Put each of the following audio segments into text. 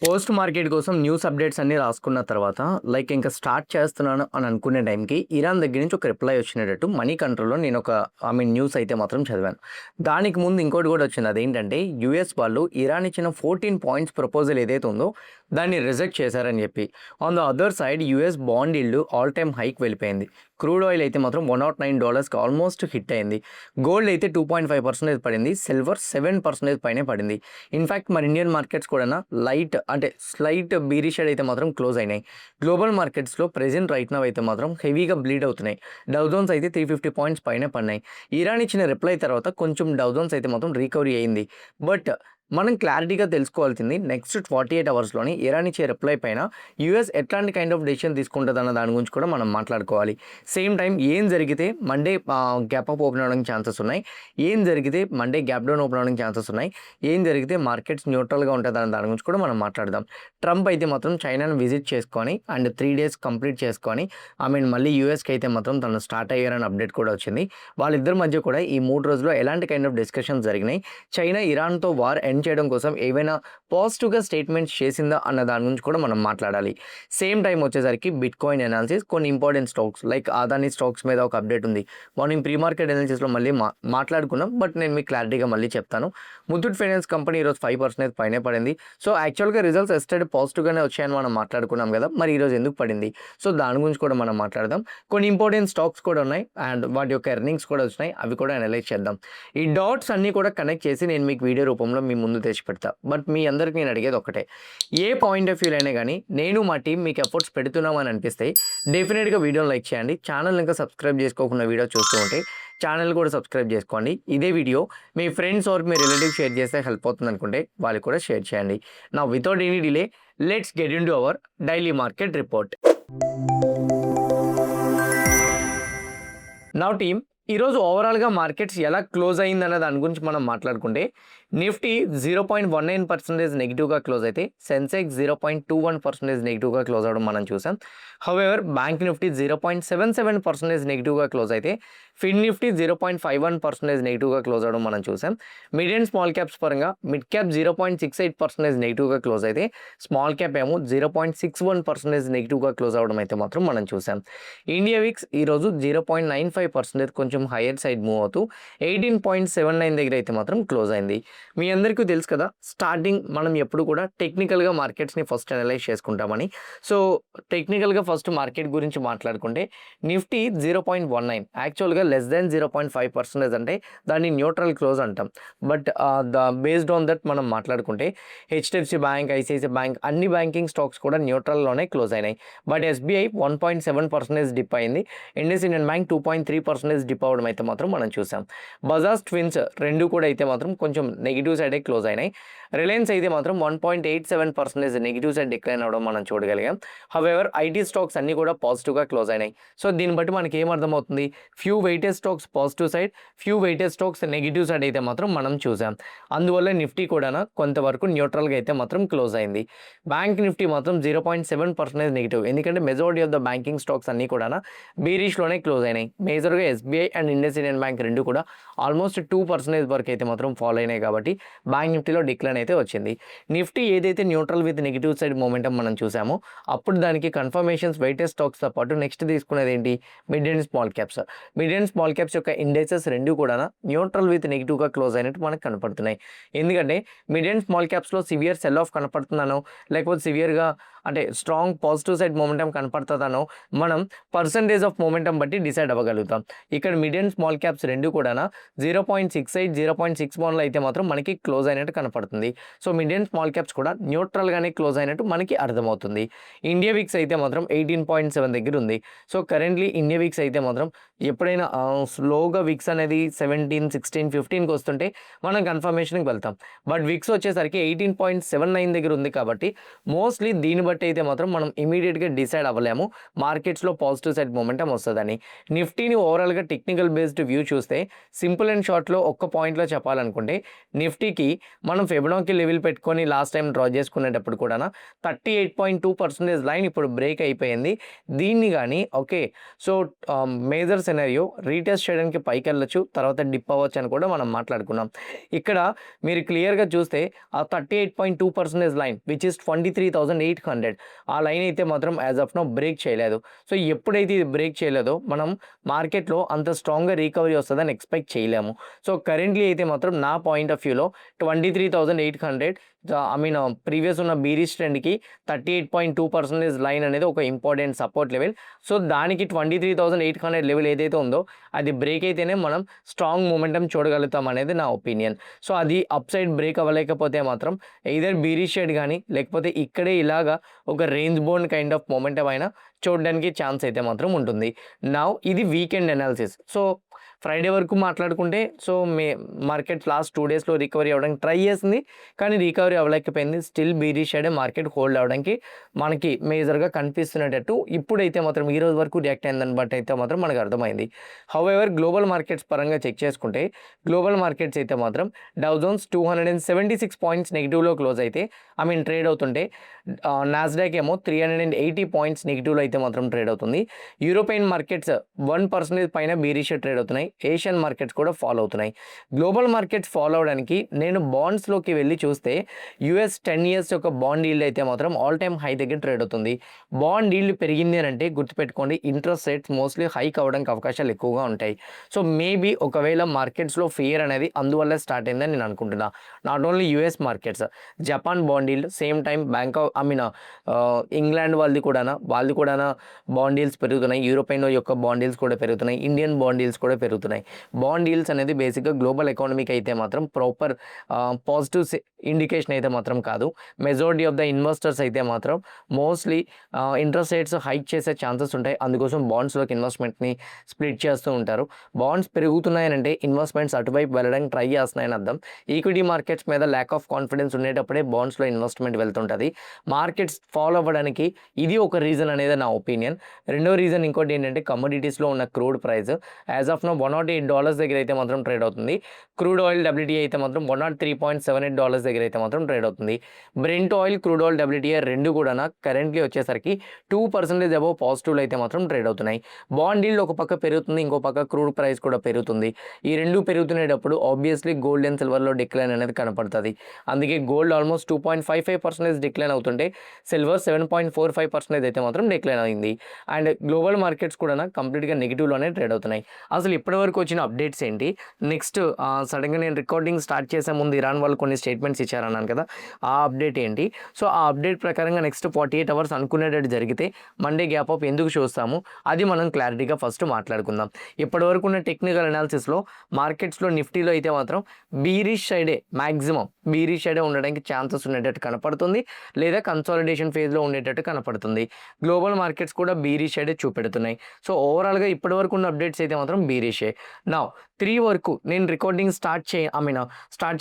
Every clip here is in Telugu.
పోస్ట్ మార్కెట్ కోసం న్యూస్ అప్డేట్స్ అన్నీ రాసుకున్న తర్వాత ఇంకా స్టార్ట్ చేస్తున్నాను అని అనుకునే టైంకి ఇరాన్ దగ్గర నుంచి ఒక రిప్లై వచ్చినట్టు మనీ కంట్రోల్లో నేను ఒక న్యూస్ అయితే మాత్రం చదివాను. దానికి ముందు ఇంకోటి కూడా వచ్చింది. అదేంటంటే యూఎస్ వాళ్ళు ఇరాన్ ఇచ్చిన 14 పాయింట్స్ ప్రపోజల్ ఏదైతే ఉందో దాన్ని రిజెక్ట్ చేశారని చెప్పి. On the other side US bond yield all time hike వెళ్ళిపోయింది. క్రూడ్ ఆయిల్ అయితే మాత్రం $109కి ఆల్మోస్ట్ హిట్ అయింది. గోల్డ్ అయితే 2.5% పడింది. సిల్వర్ 7% పైనే పడింది. ఇన్ఫ్యాక్ట్ మన ఇండియన్ మార్కెట్స్ కూడా స్లైట్ బీరీ షేడ్ అయితే మాత్రం క్లోజ్ అయినాయి. గ్లోబల్ మార్కెట్స్లో ప్రెజెంట్ రైట్ నౌ అయితే మాత్రం హెవీగా బ్లీడ్ అవుతున్నాయి. డౌజోన్స్ అయితే 350 పాయింట్స్ పైన పడినాయి. ఇరాన్ ఇచ్చిన రిప్లై తర్వాత కొంచెం డౌజోన్స్ అయితే మాత్రం రికవరీ అయింది. బట్ మనం క్లారిటీగా తెలుసుకోవాల్సింది నెక్స్ట్ 48 అవర్స్లోని ఇరాన్ ఇచ్చే రిప్లై పైన యూఎస్ ఎట్లాంటి కైండ్ ఆఫ్ డెసిషన్ తీసుకుంటుంది అన్న దాని గురించి కూడా మనం మాట్లాడుకోవాలి. సేమ్ టైం ఏం జరిగితే మండే గ్యాప్ అప్ ఓపెన్ అవ్వడానికి ఛాన్సెస్ ఉన్నాయి, ఏం జరిగితే మండే గ్యాప్ డౌన్ ఓపెన్ అవ్వడానికి ఛాన్సెస్ ఉన్నాయి, ఏం జరిగితే మార్కెట్స్ న్యూట్రల్గా ఉంటుంది అన్న దాని గురించి కూడా మనం మాట్లాడదాం. ట్రంప్ అయితే మాత్రం చైనాను విజిట్ చేసుకొని అండ్ 3 days కంప్లీట్ చేసుకొని మళ్ళీ యూఎస్కి అయితే మాత్రం తను స్టార్ట్ అయ్యారని అప్డేట్ కూడా వచ్చింది. వాళ్ళిద్దరి మధ్య కూడా ఈ 3 రోజుల్లో ఎలాంటి కైండ్ ఆఫ్ డిస్కషన్స్ జరిగినాయి, చైనా ఇరాన్తో వార్ ఎండ్ చేయడం కోసం ఏవైనా పాజిటివ్గా స్టేట్మెంట్స్ చేసిందా అన్న దాని గురించి కూడా మనం మాట్లాడాలి. సేమ్ టైం వచ్చేసరికి బిట్ కాయిన్ అనాలిసిస్, కొన్ని important stocks like Adani stocks మీద ఒక అప్డేట్ ఉంది. మార్నింగ్ ప్రీ మార్కెట్ అనాలిసిస్లో మళ్ళీ మాట్లాడుకున్నాం, బట్ నేను మీకు క్లారిటీగా మళ్ళీ చెప్తాను. ముత్తూట్ ఫైనాన్స్ కంపెనీ ఈరోజు 5% పైనే పడింది. సో యాక్చువల్గా రిజల్ట్స్ ఎస్టర్డే పాజిటివ్గానే వచ్చాయని మనం మాట్లాడుకున్నాం కదా, మరి ఈరోజు ఎందుకు పడింది, సో దాని గురించి కూడా మనం మాట్లాడదాం. కొన్ని ఇంపార్టెంట్ స్టాక్స్ కూడా ఉన్నాయి అండ్ వాటి యొక్క ఎర్నింగ్స్ కూడా వచ్చినాయి, అవి కూడా అనలైజ్ చేద్దాం. ఈ డాట్స్ అన్నీ కూడా కనెక్ట్ చేసి నేను మీకు వీడియో రూపంలో మీ ముందు తెచ్చి పెడతా. బట్ మీ అందరికి నేను అడిగేది ఒకటే, ఏ పాయింట్ ఆఫ్ వ్యూ అయినా కానీ నేను మా టీం మీకు ఎఫర్ట్స్ పెడుతున్నామని అనిపిస్తే డెఫినెట్గా వీడియోని లైక్ చేయండి. ఛానల్ ఇంకా సబ్స్క్రైబ్ చేసుకోకుండా వీడియో చూస్తూ ఉంటే ఛానల్ కూడా సబ్స్క్రైబ్ చేసుకోండి. ఇదే వీడియో మీ ఫ్రెండ్స్ ఆర్ మీ రిలేటివ్ షేర్ చేస్తే హెల్ప్ అవుతుంది అనుకుంటే వాళ్ళు కూడా షేర్ చేయండి. నా without any delay let's get into our daily market report. Now team, ఈరోజు ఓవరాల్గా మార్కెట్స్ ఎలా క్లోజ్ అయిందన్న దాని గురించి మనం మాట్లాడుకుంటే నిఫ్టీ 0.19% నెగిటివ్గా క్లోజ్ అయితే సెన్సెక్స్ 0.21% నెగిటివ్గా క్లోజ్ అవ్వడం మనం చూసాం. హౌఎవర్ బ్యాంక్ నిఫ్టీ 0.77% నెగిటివ్గా క్లోజ్ అయితే ఫిన్ నిఫ్టీ 0.51% నెగిటివ్గా క్లోజ్ అవ్వడం మనం చూసాం. మిడ్ అండ్ స్మాల్ క్యాప్స్ పరంగా మిడ్ క్యాప్ 0.68% నెగిటివ్గా క్లోజ్ అయితే స్మాల్ క్యాప్ ఏమో 0.61% నెగిటివ్గా క్లోజ్ అవ్వడం అయితే మాత్రం మనం చూసాం. ఇండియా విక్స్ ఈరోజు 0.95% కొంచెం హైయర్ సైడ్ మూవ్ అవుతూ 18.79 దగ్గర అయితే మాత్రం క్లోజ్ అయింది. మీ అందరికీ తెలుసు కదా, స్టార్టింగ్ మనం ఎప్పుడు కూడా టెక్నికల్గా మార్కెట్స్ని ఫస్ట్ అనలైజ్ చేసుకుంటామని. సో టెక్నికల్గా ఫస్ట్ మార్కెట్ గురించి మాట్లాడుకుంటే నిఫ్టీ 0.19 యాక్చువల్గా లెస్ దెన్ 0.5% అంటే దాన్ని న్యూట్రల్ క్లోజ్ అంటాం. బట్ బేస్డ్ ఆన్ దట్ మనం మాట్లాడుకుంటే హెచ్డిఎఫ్సి బ్యాంక్, ఐసిఐసిఐ బ్యాంక్ అన్ని బ్యాంకింగ్ స్టాక్స్ కూడా న్యూట్రల్లోనే క్లోజ్ అయినాయి. బట్ ఎస్బీఐ 1.7% డిప్ అయింది. ఇండస్ ఇండియన్ బ్యాంక్ 2.3% డిప్ అవడం అయితే మాత్రం మనం చూసాం. బజాజ్ ట్విన్స్ రెండు కూడా అయితే మాత్రం కొంచెం నెగిటివ్ సైడే క్లోజ్ అయినాయి. రిలయన్స్ అయితే మాత్రం 1.87% నెగిటివ్ సైడ్ డిక్లైన్ అవ్వడం మనం చూడగలిగాం. హౌఎవర్ ఐటీ స్టాక్స్ అన్నీ కూడా పాజిటివ్గా క్లోజ్ అయినాయి. సో దీన్ని బట్టి మనకి ఏమర్థమవుతుంది, few weighted stocks positive side, few weighted stocks negative side అయితే మాత్రం మనం చూసాం. అందువల్ల నిఫ్టీ కూడా కొంతవరకు న్యూట్రల్గా అయితే మాత్రం క్లోజ్ అయింది. బ్యాంక్ నిఫ్టీ మాత్రం 0.7% నెగిటివ్, ఎందుకంటే majority of the banking stocks అన్నీ కూడా బీరిష్లోనే క్లోజ్ అయినాయి. మేజర్గా SBI and Indus Indian bank రెండు కూడా ఆల్మోస్ట్ 2% వరకు అయితే మాత్రం ఫాలో అయినాయి. కాబట్టి బ్యాంక్ నిఫ్టీలో డిక్లైన్ అయితే వచ్చింది. నిఫ్టీ ఏదైతే neutral with negative side momentum మనం చూసామో అప్పుడు దానికి కన్ఫర్మేషన్స్ వెయిటెడ్ స్టాక్స్తో పాటు నెక్స్ట్ తీసుకునేది ఏంటి, mid and small caps. Mid and small caps యొక్క ఇండెక్సెస్ రెండు కూడా న్యూట్రల్ విత్ నెగిటివ్గా క్లోజ్ అయినట్టు మనకు కనపడుతున్నాయి. ఎందుకంటే మిడ్ అండ్ స్మాల్ క్యాప్స్లో సివియర్ సెల్ ఆఫ్ కనపడుతున్నానో లేకపోతే సివియర్గా స్ట్రాంగ్ పాజిటివ్ సైడ్ మూమెంటం కనపడుతుందనో మనం పర్సంటేజ్ ఆఫ్ మూమెంటం బట్టి డిసైడ్ అవ్వగలుగుతాం. ఇక్కడ మిడ్ అండ్ స్మాల్ క్యాప్స్ రెండు కూడా 0.68, 0.61లో అయితే మాత్రం మనకి క్లోజ్ అయినట్టు కనపడుతుంది. So mid and small caps కూడా న్యూట్రల్గానే క్లోజ్ అయినట్టు మనకి అర్థమవుతుంది. ఇండియా విక్స్ అయితే మాత్రం 18.7 దగ్గర ఉంది. సో కరెంట్లీ ఇండియా విక్స్ అయితే మాత్రం ఎప్పుడైనా స్లోగా విక్స్ అనేది 17, 16, 15కి వస్తుంటే మనం కన్ఫర్మేషన్కి వెళ్తాం. బట్ విక్స్ వచ్చేసరికి 18.79 దగ్గర ఉంది. కాబట్టి మోస్ట్లీ దీన్ని బట్టి అయితే మాత్రం మనం ఇమీడియట్గా డిసైడ్ అవ్వలేము మార్కెట్స్లో పాజిటివ్ సైడ్ మూమెంటం వస్తుందని. నిఫ్టీని ఓవరాల్గా టెక్నికల్ బేస్డ్ వ్యూ చూస్తే సింపుల్ అండ్ షార్ట్లో ఒక్క పాయింట్లో చెప్పాలనుకుంటే నిఫ్టీకి మనం ఫిబొనాకీ లెవెల్ పెట్టుకొని లాస్ట్ టైం డ్రా చేసుకునేటప్పుడు కూడా 38.2% లైన్ ఇప్పుడు బ్రేక్ అయిపోయింది. దీన్ని కానీ okay so major scenario retest చేయడానికి పైకి వెళ్ళొచ్చు, తర్వాత డిప్ అవ్వచ్చు అని కూడా మనం మాట్లాడుకున్నాం. ఇక్కడ మీరు క్లియర్గా చూస్తే ఆ 38.2% లైన్ విచ్ ఇస్ 23,800 ఆ లైన్ అయితే మాత్రం యాజ్ ఆఫ్ నో బ్రేక్ చేయలేదు. సో ఎప్పుడైతే ఇది బ్రేక్ చేయలేదో మనం మార్కెట్లో అంత స్ట్రాంగ్గా రికవరీ వస్తుందని ఎక్స్పెక్ట్ చేయలేము. సో కరెంట్లీ అయితే మాత్రం నా పాయింట్ ఆఫ్ వ్యూలో 23,800 ప్రీవియస్ ఉన్న బీరిష్ ట్రెండ్కి 38.2% లైన్ అనేది ఒక ఇంపార్టెంట్ సపోర్ట్ లెవెల్. సో దానికి 23,800 లెవెల్ ఏదైతే ఉందో అది బ్రేక్ అయితేనే మనం స్ట్రాంగ్ మూమెంటం చూడగలుగుతాం అనేది నా ఒపీనియన్. సో అది అప్ సైడ్ బ్రేక్ అవ్వలేకపోతే మాత్రం ఎయిదర్ బీరిష్ షేడ్ కానీ లేకపోతే ఇక్కడే ఇలాగా ఒక range bound kind of momentum అయినా చూడడానికి ఛాన్స్ అయితే మాత్రం ఉంటుంది. నౌ ఇది వీకెండ్ అనాలిసిస్. సో ఫ్రైడే వరకు మాట్లాడుకుంటే సో మార్కెట్ లాస్ట్ 2 డేస్లో రికవరీ అవ్వడానికి ట్రై చేసింది, కానీ రికవరీ అవ్వలేకపోయింది. స్టిల్ బీరిష్ సైడే మార్కెట్ హోల్డ్ అవ్వడానికి మనకి మేజర్గా కనిపిస్తున్నట్టు ఇప్పుడైతే మాత్రం ఈ రోజు వరకు రియాక్ట్ అయిందని బట్టి అయితే మాత్రం మనకు అర్థమైంది. హౌఎవర్ గ్లోబల్ మార్కెట్స్ పరంగా చెక్ చేసుకుంటే గ్లోబల్ మార్కెట్స్ అయితే మాత్రం డౌ జోన్స్ 276 పాయింట్స్ నెగిటివ్లో క్లోజ్ అయితే ట్రేడ్ అవుతుంటే నాస్డాక్ ఏమో 380 పాయింట్స్ నెగిటివ్లో అయితే మాత్రం ట్రేడ్ అవుతుంది. యూరోపియన్ మార్కెట్స్ 1% పైన బీరిష్ ట్రేడ్ అవుతున్నాయి. ఏషియన్ మార్కెట్స్ కూడా ఫాలో అవుతున్నాయి. గ్లోబల్ మార్కెట్స్ ఫాలో అవడానికి నేను బాండ్స్లోకి వెళ్ళి చూస్తే యూఎస్ 10 years యొక్క బాండ్ ఈల్డ్ అయితే మాత్రం ఆల్ టైమ్ హై దగ్గర ట్రేడ్ అవుతుంది. బాండ్ ఈల్డ్ పెరిగింది అని అంటే గుర్తుపెట్టుకోండి ఇంట్రెస్ట్ రేట్స్ మోస్ట్లీ హైక్ అవ్వడానికి అవకాశాలు ఎక్కువగా ఉంటాయి. సో మేబీ ఒకవేళ మార్కెట్స్లో ఫియర్ అనేది అందువల్ల స్టార్ట్ అయిందని నేను అనుకుంటున్నా. Not only US markets, Japan bond yield same time bank of England వాళ్ళది కూడా బాండ్ ఈల్డ్స్ పెరుగుతున్నాయి. యూరోపియన్ యొక్క బాండ్ ఈల్డ్స్ కూడా పెరుగుతున్నాయి. ఇండియన్ బాండ్ ఈల్డ్స్ కూడా పెరుగుతున్నాయి. బాండ్ ఈల్డ్స్ అనేది బేసిక్గా గ్లోబల్ ఎకానమీకి అయితే మాత్రం ప్రాపర్ పాజిటివ్ ఇండికేషన్ అయితే మాత్రం కాదు. మెజారిటీ ఆఫ్ ద ఇన్వెస్టర్స్ అయితే మాత్రం మోస్ట్లీ ఇంట్రెస్ట్ రేట్స్ హైక్ చేసే ఛాన్సెస్ ఉంటాయి. అందుకోసం బాండ్స్లోకి ఇన్వెస్ట్మెంట్ని స్ప్లిట్ చేస్తూ ఉంటారు. బాండ్స్ పెరుగుతున్నాయనంటే ఇన్వెస్ట్మెంట్స్ అటువైపు వెళ్ళడానికి ట్రై చేస్తున్నాయని అర్థం. ఈక్విటీ మార్కెట్స్ మీద ల్యాక్ ఆఫ్ కాన్ఫిడెన్స్ ఉండేటప్పుడే బాండ్స్లో ఇన్వెస్ట్మెంట్ వెళ్తుంటుంది. మార్కెట్స్ ఫాలో అవ్వడానికి ఇది ఒక రీజన్ అనేది నా ఒపీనియన్. రెండో రీజన్ ఇంకోటి ఏంటంటే కమోడిటీస్లో ఉన్న crude price as of now $108 దగ్గర అయితే మాత్రం ట్రేడ్ అవుతుంది. క్రూడ్ ఆయిల్ WTI అయితే మాత్రం $103.78 దగ్గర అయితే మాత్రం ట్రేడ్ అవుతుంది. Brent oil, crude oil WTI రెండు కూడా కరెంట్లీ వచ్చేసరికి 2% అబవ్ పాజిటివ్లో అయితే మాత్రం ట్రేడ్ అవుతున్నాయి. బాండ్ ఈల్డ్ ఒక పక్క పెరుగుతుంది, ఇంకో పక్క క్రూడ్ ప్రైస్ కూడా పెరుగుతుంది. ఈ రెండు పెరుగుతునేటప్పుడు ఆబ్వియస్లీ గోల్డ్ అండ్ సిల్వర్లో డిక్లైన్ అనేది కనపడుతుంది. అందుకే గోల్డ్ ఆల్మోస్ట్ 2.55% డిక్లైన్ అవుతుంటే సిల్వర్ 7.45% అయితే మాత్రం డిక్లైన్ అయింది. అండ్ గ్లోబల్ మార్కెట్స్ కూడా కంప్లీట్గా నెగిటివ్లోనే ట్రేడ్ అవుతున్నాయి. అసలు ఇప్పటివరకు వచ్చిన అప్డేట్స్ ఏంటి, నెక్స్ట్ సడన్గా నేను రికార్డింగ్ స్టార్ట్ చేసే ముందు ఇరాన్ వాళ్ళు కొన్ని స్టేట్మెంట్స్ ఇచ్చారన్నాను కదా, ఆ అప్డేట్ ఏంటి? సో ఆ అప్డేట్ ప్రకారంగా నెక్స్ట్ 48 hours అనుకునేటట్టు జరిగితే మండే గ్యాప్ అప్ ఎందుకు చూస్తాము అది మనం క్లారిటీగా ఫస్ట్ మాట్లాడుకుందాం. ఇప్పటివరకు ఉన్న టెక్నికల్ అనాలిసిస్లో మార్కెట్స్లో నిఫ్టీలో అయితే మాత్రం బీరిష్ సైడే మ్యాక్సిమం బీరిష్ సైడే ఉండడానికి ఛాన్సెస్ ఉండేటట్టు కనపడుతుంది, లేదా కన్సాలిడేషన్ ఫేజ్లో ఉండేటట్టు కనపడుతుంది. గ్లోబల్ మార్కెట్స్ కూడా బీరిష్ సైడే చూపెడుతున్నాయి. సో ఓవరాల్గా ఇప్పటివరకు ఉన్న అప్డేట్స్ అయితే మాత్రం బీరిషే. నా 3 వరకు నేను రికార్డింగ్ స్టార్ట్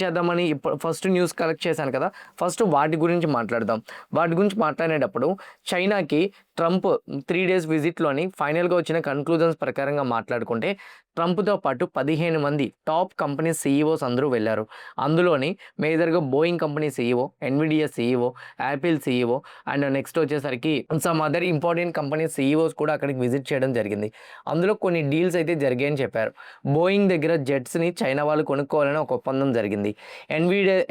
చేద్దామని ఫస్ట్ న్యూస్ కలెక్ట్ చేశాను కదా, ఫస్ట్ వాటి గురించి మాట్లాడదాం. వాటి గురించి మాట్లాడేటప్పుడు చైనాకి ట్రంప్ 3 days విజిట్లోని ఫైనల్గా వచ్చిన కన్క్లూజన్స్ ప్రకారంగా మాట్లాడుకుంటే ట్రంప్తో పాటు 15 మంది టాప్ కంపెనీ CEOs అందరూ వెళ్ళారు. అందులోని మేజర్గా Boeing company CEO, Nvidia CEO, Apple CEO and next వచ్చేసరికి some other important company CEOs కూడా అక్కడికి విజిట్ చేయడం జరిగింది. అందులో కొన్ని డీల్స్ అయితే జరిగాయని చెప్పారు. బోయింగ్ దగ్గర జెట్స్ని చైనా వాళ్ళు కొనుక్కోవాలని ఒక ఒప్పందం జరిగింది.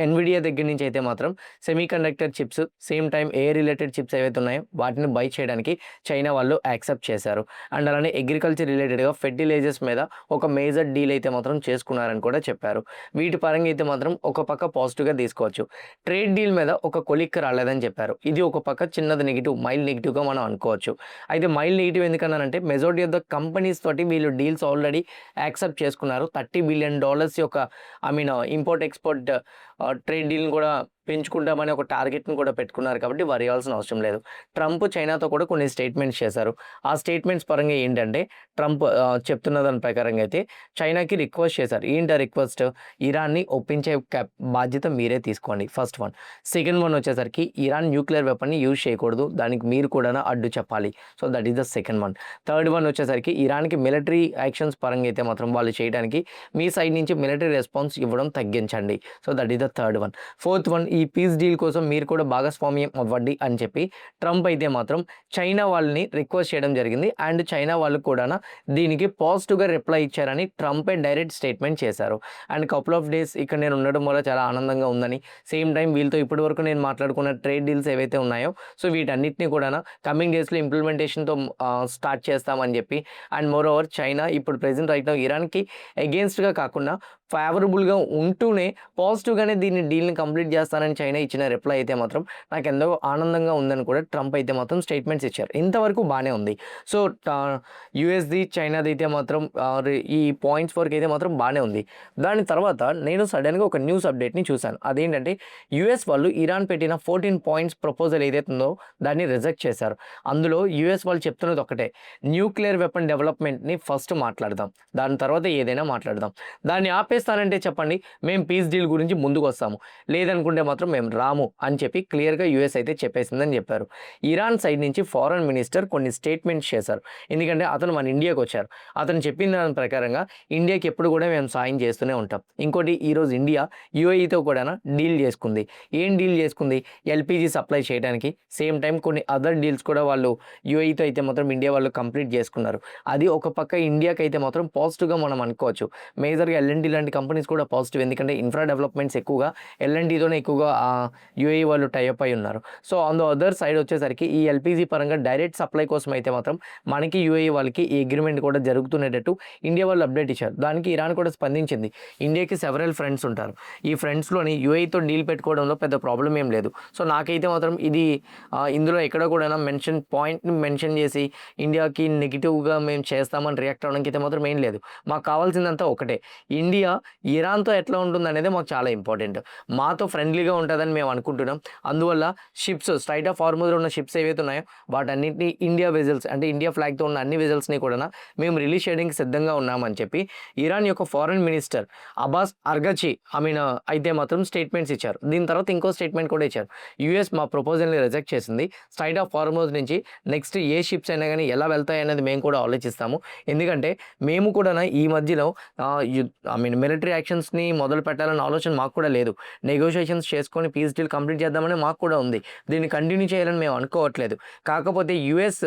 ఎన్విడియా దగ్గర నుంచి అయితే మాత్రం semi conductor chips, same time air related chips ఏవైతే ఉన్నాయో వాటిని బై చేయడానికి చైనా వాళ్ళు యాక్సెప్ట్ చేశారు. అండ్ అలానే అగ్రికల్చర్ రిలేటెడ్గా ఫెర్టిలైజర్స్ మీద ఒక మేజర్ డీల్ అయితే మాత్రం చేసుకున్నారని కూడా చెప్పారు. వీటి పరంగా అయితే మాత్రం ఒక పక్క పాజిటివ్గా తీసుకోవచ్చు. ట్రేడ్ డీల్ మీద ఒక కొలిక్ రాలేదని చెప్పారు. ఇది ఒక పక్క చిన్నది నెగిటివ్, మైల్డ్ నెగిటివ్గా మనం అనుకోవచ్చు. అయితే మైల్డ్ నెగిటివ్ ఎందుకన్నానంటే మెజారిటీ ఆఫ్ ద కంపెనీస్ తోటి వీళ్ళు డీల్స్ ఆల్రెడీ యాక్సెప్ట్ చేసుకున్నారు. $30 billion యొక్క ఇంపోర్ట్ ఎక్స్పోర్ట్ ట్రేడ్ డీల్ని కూడా పెంచుకుంటామని ఒక టార్గెట్ని కూడా పెట్టుకున్నారు కాబట్టి వరి అవ్వాల్సిన అవసరం లేదు. ట్రంప్ చైనాతో కూడా కొన్ని స్టేట్మెంట్స్ చేశారు. ఆ స్టేట్మెంట్స్ పరంగా ఏంటంటే ట్రంప్ చెప్తున్న దాని ప్రకారంగా అయితే చైనాకి రిక్వెస్ట్ చేశారు. ఏంటి ఆ రిక్వెస్ట్? ఇరాన్ని ఒప్పించే బాధ్యత మీరే తీసుకోండి, ఫస్ట్ వన్. సెకండ్ వన్ వచ్చేసరికి ఇరాన్ న్యూక్లియర్ వెపన్ని యూజ్ చేయకూడదు, దానికి మీరు కూడా అడ్డు చెప్పాలి. So that is the second one. Third one వచ్చేసరికి ఇరాన్కి మిలిటరీ యాక్షన్స్ పరంగా అయితే మాత్రం వాళ్ళు చేయడానికి మీ సైడ్ నుంచి మిలిటరీ రెస్పాన్స్ ఇవ్వడం తగ్గించండి. So that is the third one. Fourth one, ఈ పీస్ డీల్ కోసం మీరు కూడా భాగస్వామ్యం అవ్వండి అని చెప్పి ట్రంప్ అయితే మాత్రం చైనా వాళ్ళని రిక్వెస్ట్ చేయడం జరిగింది. అండ్ చైనా వాళ్ళు కూడా దీనికి పాజిటివ్గా రిప్లై ఇచ్చారని ట్రంపే డైరెక్ట్ స్టేట్మెంట్ చేశారు. అండ్ కపుల్ ఆఫ్ డేస్ ఇక్కడ నేను ఉండడం వల్ల చాలా ఆనందంగా ఉందని, సేమ్ టైం వీళ్ళతో ఇప్పటి వరకు నేను మాట్లాడుకున్న ట్రేడ్ డీల్స్ ఏవైతే ఉన్నాయో సో వీటన్నిటిని కూడా కమింగ్ డేస్లో ఇంప్లిమెంటేషన్తో స్టార్ట్ చేస్తామని చెప్పి, అండ్ మోర్ ఓవర్ చైనా ఇప్పుడు ప్రెజెంట్ రైట్ నౌ ఇరాన్కి అగేన్స్ట్గా కాకుండా ఫేవరబుల్గా ఉంటూనే పాజిటివ్గానే దీన్ని డీల్ని కంప్లీట్ చేస్తానని చైనా ఇచ్చిన రిప్లై అయితే మాత్రం నాకు ఎంతో ఆనందంగా ఉందని కూడా ట్రంప్ అయితే మాత్రం స్టేట్మెంట్స్ ఇచ్చారు. ఇంతవరకు బాగానే ఉంది. సో యూఎస్ది చైనాది అయితే మాత్రం ఈ పాయింట్స్ వరకు అయితే మాత్రం బాగానే ఉంది. దాని తర్వాత నేను సడన్గా ఒక న్యూస్ అప్డేట్ని చూశాను. అదేంటంటే యూఎస్ వాళ్ళు ఇరాన్ పెట్టిన 14 పాయింట్స్ ప్రపోజల్ ఏదైతే ఉందో దాన్ని రిజెక్ట్ చేశారు. అందులో యూఎస్ వాళ్ళు చెప్తున్నది ఒకటే, న్యూక్లియర్ వెపన్ డెవలప్మెంట్ని ఫస్ట్ మాట్లాడదాం, దాని తర్వాత ఏదైనా మాట్లాడదాం. దాన్ని ఆపేస్తానంటే చెప్పండి, మేము పీస్ డీల్ గురించి ముందుకు వస్తాము, లేదనుకుంటే మాత్రం మేము రాము అని చెప్పి క్లియర్గా యూఎస్ అయితే చెప్పేసిందని చెప్పారు. ఇరాన్ సైడ్ నుంచి ఫారెన్ మినిస్టర్ కొన్ని స్టేట్మెంట్స్ చేశారు. ఎందుకంటే అతను మన ఇండియాకి వచ్చారు. అతను చెప్పిన దాని ప్రకారంగా ఇండియాకి ఎప్పుడు కూడా మేము సాయం చేస్తూనే ఉంటాం. ఇంకోటి, ఈరోజు ఇండియా యూఏఈతో కూడా డీల్ చేసుకుంది. ఏం డీల్ చేసుకుంది? ఎల్పిజి సప్లై చేయడానికి. సేమ్ టైం కొన్ని అదర్ డీల్స్ కూడా వాళ్ళు యూఏఈతో అయితే మాత్రం ఇండియా వాళ్ళు కంప్లీట్ చేసుకున్నారు. అది ఒక పక్క ఇండియాకి అయితే మాత్రం పాజిటివ్గా మనం అనుకోవచ్చు. మేజర్గా ఎల్ఎన్టీ లాంటి కంపెనీస్ కూడా పాజిటివ్, ఎందుకంటే ఇన్ఫ్రా డెవలప్మెంట్స్ ఎక్కువగా ఎల్ఎన్టీతోనే ఎక్కువగా యూఏఈ వాళ్ళు టైఅప్ అయి ఉన్నారు. So on the other side వచ్చేసరికి ఈ ఎల్పిజి పరంగా డైరెక్ట్ సప్లై కోసం అయితే మాత్రం మనకి యూఏఈ వాళ్ళకి ఈ అగ్రిమెంట్ కూడా జరుగుతున్నట్టు ఇండియా వాళ్ళు అప్డేట్ ఇచ్చారు. దానికి ఇరాన్ కూడా స్పందించింది. ఇండియాకి సెవరల్ ఫ్రెండ్స్ ఉంటారు. ఈ ఫ్రెండ్స్లోని యూఏఈతో డీల్ పెట్టుకోవడంలో పెద్ద ప్రాబ్లం ఏం లేదు. సో నాకైతే మాత్రం ఇది ఇందులో ఎక్కడ కూడా పాయింట్ని మెన్షన్ చేసి ఇండియాకి నెగిటివ్గా మేము చేస్తామని రియాక్ట్ అవ్వడానికి అయితే మాత్రం ఏం లేదు. మాకు కావాల్సిందంతా ఒకటే, ఇండియా ఇరాన్తో ఎట్లా ఉంటుంది అనేది మాకు చాలా ఇంపార్టెంట్. మాతో ఫ్రెండ్లీగా ఉంటుందని మేము అనుకుంటున్నాం. అందువల్ల షిప్స్, స్ట్రైట్ ఆఫ్ హార్మూజ్లో ఉన్న షిప్స్ ఏవైతే ఉన్నాయో వాటన్నింటినీ ఇండియా వెజల్స్, అంటే ఇండియా ఫ్లాగ్తో ఉన్న అన్ని వెజల్స్ని కూడా మేము రిలీజ్ చేయడానికి సిద్ధంగా ఉన్నామని చెప్పి ఇరాన్ యొక్క ఫారెన్ మినిస్టర్ అబ్బాస్ అర్గచి అయితే మాత్రం స్టేట్మెంట్స్ ఇచ్చారు. దీని తర్వాత ఇంకో స్టేట్మెంట్ కూడా ఇచ్చారు. యూఎస్ మా ప్రపోజల్ని రిజెక్ట్ చేసింది. స్ట్రైట్ ఆఫ్ హార్మూజ్ నుంచి నెక్స్ట్ ఏ షిప్స్ అయినా కానీ ఎలా వెళ్తాయి అనేది మేము కూడా ఆలోచిస్తాము. ఎందుకంటే మేము కూడా ఈ మధ్యలో మిలిటరీ యాక్షన్స్ని మొదలు పెట్టాలన్న ఆలోచన మాకు కూడా లేదు. నెగోషియేషన్స్ చేసుకొని పీస్ డీల్ కంప్లీట్ చేద్దామని మాకు కూడా ఉంది. దీన్ని కంటిన్యూ చేయాలని మేము అనుకోవట్లేదు. కాకపోతే యూఎస్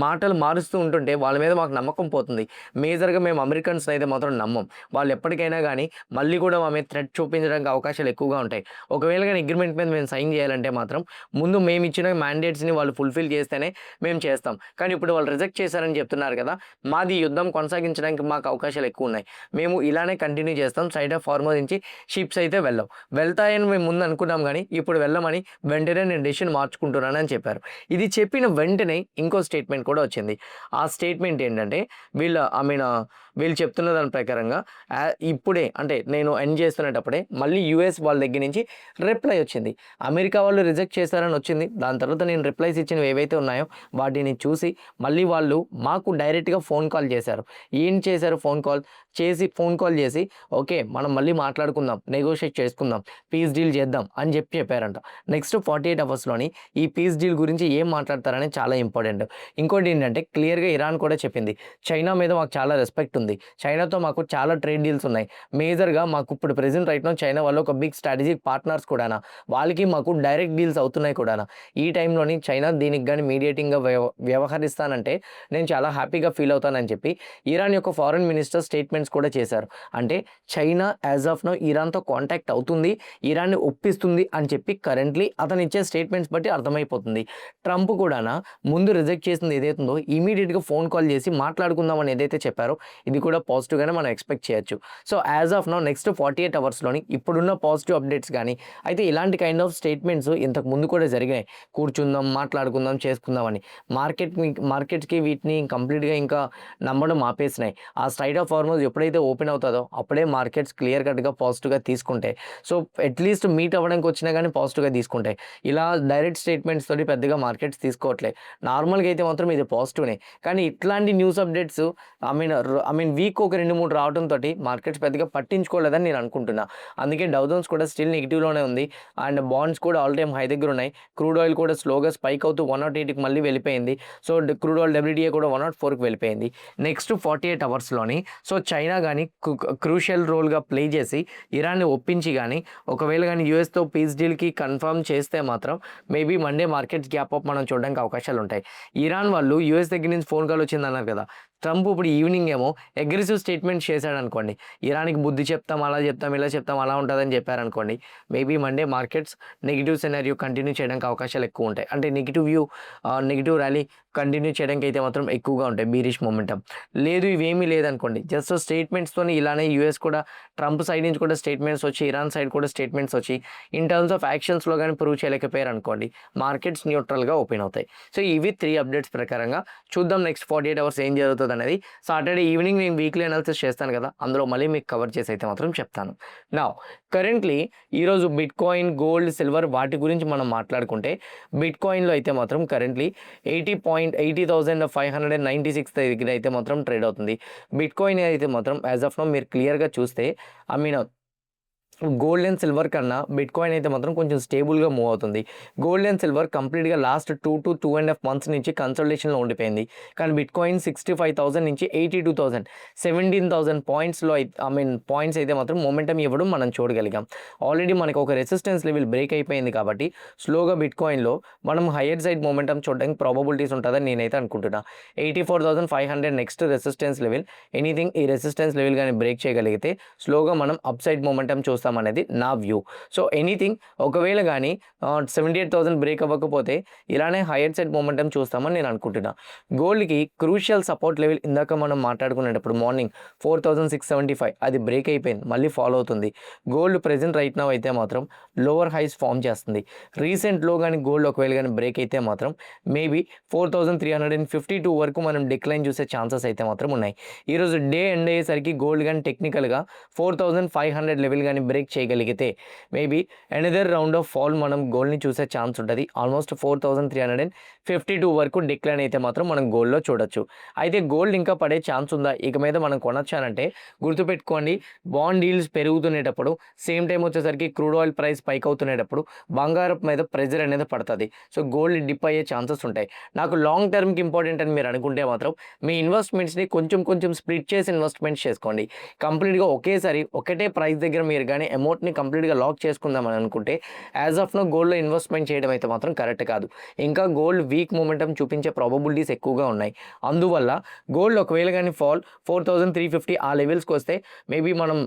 మాటలు మారుస్తూ ఉంటుంటే వాళ్ళ మీద మాకు నమ్మకం పోతుంది. మేజర్గా మేము అమెరికన్స్ అయితే మాత్రం నమ్మం. వాళ్ళు ఎప్పటికైనా కానీ మళ్ళీ కూడా మా మీద థ్రెట్ చూపించడానికి అవకాశాలు ఎక్కువగా ఉంటాయి. ఒకవేళ కానీ అగ్రిమెంట్ మీద మేము సైన్ చేయాలంటే మాత్రం ముందు మేము ఇచ్చిన మ్యాండేట్స్ని వాళ్ళు ఫుల్ఫిల్ చేస్తేనే మేము చేస్తాం. కానీ ఇప్పుడు వాళ్ళు రిజెక్ట్ చేశారని చెప్తున్నారు కదా, మాది యుద్ధం కొనసాగించడానికి మాకు అవకాశాలు ఎక్కువ ఉన్నాయి. మేము ఇలానే కంటిన్యూ చేస్తాం. సైడ్ ఆఫ్ హార్మూజ్ నుంచి షిప్స్ అయితే వెళ్తాయని మేము ముందు అనుకున్నాం, కానీ ఇప్పుడు వెళ్ళమని వెంటనే నేను డెసిషన్ మార్చుకుంటున్నానని చెప్పారు. ఇది చెప్పిన వెంటనే ఇంకో స్టేట్మెంట్ కూడా వచ్చింది. ఆ స్టేట్మెంట్ ఏంటంటే వీళ్ళు చెప్తున్న దాని ప్రకారంగా ఇప్పుడే, అంటే నేను ఎండ్ చేస్తున్నప్పుడే మళ్ళీ యూఎస్ వాళ్ళ దగ్గర నుంచి రిప్లై వచ్చింది. అమెరికా వాళ్ళు రిజెక్ట్ చేశారని వచ్చింది. దాని తర్వాత నేను రిప్లైస్ ఇచ్చినవి ఏవైతే ఉన్నాయో వాటిని చూసి మళ్ళీ వాళ్ళు మాకు డైరెక్ట్గా ఫోన్ కాల్ చేశారు. ఏం చేశారు? ఫోన్ కాల్ చేసి ఓకే మనం మళ్ళీ మాట్లాడుకుందాం, నెగోషియేట్ చేసుకుందాం, పీస్ డీల్ చేద్దాం అని చెప్పారంట. నెక్స్ట్ 48 అవర్స్లోని ఈ పీస్ డీల్ గురించి ఏం మాట్లాడతారని చాలా ఇంపార్టెంట్. ఇంకోటి ఏంటంటే క్లియర్గా ఇరాన్ కూడా చెప్పింది, చైనా మీద మాకు చాలా రెస్పెక్ట్ ఉంది, చైనాతో మాకు చాలా ట్రేడ్ డీల్స్ ఉన్నాయి. మేజర్గా మాకు ఇప్పుడు ప్రెజెంట్ రైట్ నో చైనా వాళ్ళు ఒక బిగ్ స్ట్రాటజిక్ పార్ట్నర్స్ కూడా, వాళ్ళకి మాకు డైరెక్ట్ డీల్స్ అవుతున్నాయి కూడా. ఈ టైంలోని చైనా దీనికి కానీ మీడియేటింగ్గా వ్యవహరిస్తానంటే నేను చాలా హ్యాపీగా ఫీల్ అవుతానని చెప్పి ఇరాన్ యొక్క ఫారెన్ మినిస్టర్ స్టేట్మెంట్స్ కూడా చేశారు. అంటే చైనా యాజ్ ఆఫ్ నో ఇరాన్తో కాంటాక్ట్ అవుతుంది, ఇరాన్ని ఒప్పిస్తుంది అని చెప్పి కరెంట్లీ అతను ఇచ్చే స్టేట్మెంట్స్ బట్టి అర్థమైపోతుంది. ట్రంప్ కూడా ముందు రిజెక్ట్ చేసింది ఏదైతుందో ఇమీడియట్గా ఫోన్ కాల్ చేసి మాట్లాడుకుందామని ఏదైతే చెప్పారో ఇది కూడా పాజిటివ్గానే మనం ఎక్స్పెక్ట్ చేయొచ్చు. So as of now next 48 అవర్స్లోని ఇప్పుడున్న పాజిటివ్ అప్డేట్స్ కానీ అయితే ఇలాంటి కైండ్ ఆఫ్ స్టేట్మెంట్స్ ఇంతకు ముందు కూడా జరిగాయి. కూర్చుందాం, మాట్లాడుకుందాం, చేసుకుందామని. మార్కెట్స్కి వీటిని కంప్లీట్గా ఇంకా నమ్మడం ఆపేసినాయి. ఆ స్ట్రైట్ ఆఫ్ హార్మూజ్ ఎప్పుడైతే ఓపెన్ అవుతుందో అప్పుడే మార్కెట్స్ క్లియర్ కట్గా పాజిటివ్గా తీసుకుంటాయి. సో అట్లీస్ట్ మీట్ అవ్వడానికి వచ్చినా కానీ పాజిటివ్గా తీసుకుంటాయి. ఇలా డైరెక్ట్ స్టేట్మెంట్స్ తోటి పెద్దగా మార్కెట్స్ తీసుకోవట్లే. నార్మల్గా అయితే మాత్రం ఇది పాజిటివ్నే. కానీ ఇట్లాంటి news updates I mean week ఒక 2-3 రావడంతో మార్కెట్స్ పెద్దగా పట్టించుకోలేదని నేను అనుకుంటున్నా. అందుకే డౌ జోన్స్ కూడా స్టిల్ నెగిటివ్లోనే ఉంది. అండ్ బాండ్స్ కూడా ఆల్ టైమ్ హై దగ్గర ఉన్నాయి. క్రూడ్ ఆయిల్ కూడా స్లోగా స్పైక్ అవుతూ 108కి మళ్ళీ వెళ్ళిపోయింది. సో క్రూడ్ ఆయిల్ WTI కూడా 104కి వెళ్ళిపోయింది. నెక్స్ట్ 48 అవర్స్లోని సో చైనా కానీ క్రూషియల్ రోల్గా ప్లే చేసి ఇరాన్ని ఒప్పించి కానీ ఒకవేళ కానీ యూఎస్తో పీస్ డీల్కి కన్ఫర్మ్ చేస్తే మాత్రం maybe Monday markets gap up మనం చూడడానికి అవకాశాలు ఉంటాయి. ఇరాన్ వాళ్ళు యూఎస్ దగ్గర నుంచి ఫోన్ కాల్ వచ్చింది అన్నారు కదా, ట్రంప్ ఇప్పుడు ఈవినింగ్ ఏమో అగ్రెసివ్ స్టేట్మెంట్ చేశాడు అనుకోండి, ఇరాన్కి బుద్ధి చెప్తాం, అలా చెప్తాం, ఇలా చెప్తాం, అలా ఉంటుందని చెప్పారనుకోండి, maybe Monday markets negative scenario continue చేయడానికి అవకాశాలు ఎక్కువ ఉంటాయి. అంటే నెగిటివ్ ర్యాలీ కంటిన్యూ చేయడానికి అయితే మాత్రం ఎక్కువగా ఉంటాయి, బీరిష్ మొమెంటం. లేదు ఇవేమీ లేదనుకోండి, జస్ట్ స్టేట్మెంట్స్తోని ఇలానే యూఎస్ కూడా ట్రంప్ సైడ్ నుంచి కూడా స్టేట్మెంట్స్ వచ్చి ఇరాన్ సైడ్ కూడా స్టేట్మెంట్స్ వచ్చి ఇన్ టర్మ్స్ ఆఫ్ యాక్షన్స్లో కానీ ప్రూవ్ చేయలేకపోయారు అనుకోండి, మార్కెట్స్ న్యూట్రల్గా ఓపెన్ అవుతాయి. సో ఇవి 3 అప్డేట్స్ ప్రకారంగా చూద్దాం నెక్స్ట్ 48 అవర్స్ ఏం జరుగుతుంది అనేది. సాటర్డే ఈవినింగ్ నేను వీక్లీ అనాలిసిస్ చేస్తాను కదా, అందులో మళ్ళీ మీకు కవర్ చేసి అయితే మాత్రం చెప్తాను. నా కరెంట్లీ ఈరోజు బిట్ కాయిన్, గోల్డ్, సిల్వర్ వాటి గురించి మనం మాట్లాడుకుంటే బిట్ కాయిన్లో అయితే మాత్రం కరెంట్లీ 80,596 దగ్గర అయితే మాత్రం ట్రేడ్ అవుతుంది. బిట్ కాయిన్ అయితే మాత్రం యాజ్ ఆఫ్ నౌ మీరు క్లియర్గా చూస్తే I mean gold and silver కన్నా బిట్ కాయిన్ అయితే మాత్రం కొంచెం స్టేబుల్గా మూవ్ అవుతుంది. గోల్డ్ అండ్ సిల్వర్ కంప్లీట్గా లాస్ట్ 2 to 2.5 months నుంచి కన్సల్టేషన్లో ఉండిపోయింది. కానీ బిట్ కాయిన్ 65,000 నుంచి 82,000 17,000 పాయింట్స్లో పాయింట్స్ అయితే మాత్రం మొమెంటం ఇవ్వడం మనం చూడగలిగాం. ఆల్రెడీ మనకు ఒక రెసిస్టెన్స్ లెవెల్ బ్రేక్ అయిపోయింది కాబట్టి స్లోగా బిట్ కాయిన్లో మనం హయ్యర్ సైడ్ మొమెంటం చూడడానికి ప్రాబబిలిటీస్ ఉంటుందని నేనైతే అనుకుంటున్నా. 84,500 నెక్స్ట్ రెసిస్టెన్స్ లెవెల్. ఎనీథింగ్ ఈ రెసిస్టెన్స్ లెవెల్ కానీ బ్రేక్ చేయగలిగితే స్లోగా మనం అప్ సైడ్ మొమెంటం చూస్తాం అనేది నా వ్యూ. సో ఎనీథింగ్ ఒకవేళ కానీ 78,000 బ్రేక్ అవ్వకపోతే ఇలానే హైయర్ సైడ్ మొమెంటం చూస్తామని నేను అనుకుంటున్నా. గోల్డ్కి క్రూషియల్ సపోర్ట్ లెవెల్ ఇందాక మనం మాట్లాడుకునేటప్పుడు మార్నింగ్ 4,675 అది బ్రేక్ అయిపోయింది, మళ్ళీ ఫాలో అవుతుంది. గోల్డ్ ప్రెజెంట్ రైట్ నౌ అయితే మాత్రం లోవర్ హైస్ ఫామ్ చేస్తుంది. రీసెంట్లో కానీ గోల్డ్ ఒకవేళ కానీ బ్రేక్ అయితే మాత్రం మేబీ 4,352 వరకు మనం డిక్లైన్ చూసే ఛాన్సెస్ అయితే మాత్రం ఉన్నాయి. ఈరోజు డే ఎండ్ అయ్యేసరికి గోల్డ్ కానీ టెక్నికల్గా 4,500 లెవెల్ కానీ బ్రేక్ చేయగలిగితే maybe another round of fall మనం గోల్డ్ని చూసే ఛాన్స్ ఉంటుంది. ఆల్మోస్ట్ 4,352 వరకు డిక్లైన్ అయితే మాత్రం మనం గోల్డ్లో చూడొచ్చు. అయితే గోల్డ్ ఇంకా పడే ఛాన్స్ ఉందా, ఇక మీద మనం కొనొచ్చానంటే గుర్తుపెట్టుకోండి, బాండ్ డీల్స్ పెరుగుతునేటప్పుడు సేమ్ టైం వచ్చేసరికి క్రూడ్ ఆయిల్ ప్రైస్ పైక్ అవుతునేటప్పుడు బంగారం మీద ప్రెజర్ అనేది పడుతుంది. సో గోల్డ్ డిప్ అయ్యే ఛాన్సెస్ ఉంటాయి. నాకు లాంగ్ టర్మ్కి ఇంపార్టెంట్ అని మీరు అనుకుంటే మాత్రం మీ ఇన్వెస్ట్మెంట్స్ని కొంచెం స్ప్లిట్ చేసి ఇన్వెస్ట్మెంట్స్ చేసుకోండి. కంప్లీట్గా ఒకేసారి ఒకటే ప్రైస్ దగ్గర మీరు కానీ అమౌంట్ని కంప్లీట్గా లాక్ చేసుకుందామని అనుకుంటే యాజ్ ఆఫ్ నో గోల్డ్లో ఇన్వెస్ట్మెంట్ చేయడం అయితే మాత్రం కరెక్ట్ కాదు. ఇంకా గోల్డ్ వీక్ మూమెంటం చూపించే ప్రాబబిలిటీస్ ఎక్కువగా ఉన్నాయి. అందువల్ల గోల్డ్ ఒకవేళ కానీ ఫాల్ 4,350 ఆ లెవెల్స్కి వస్తే మేబీ మనం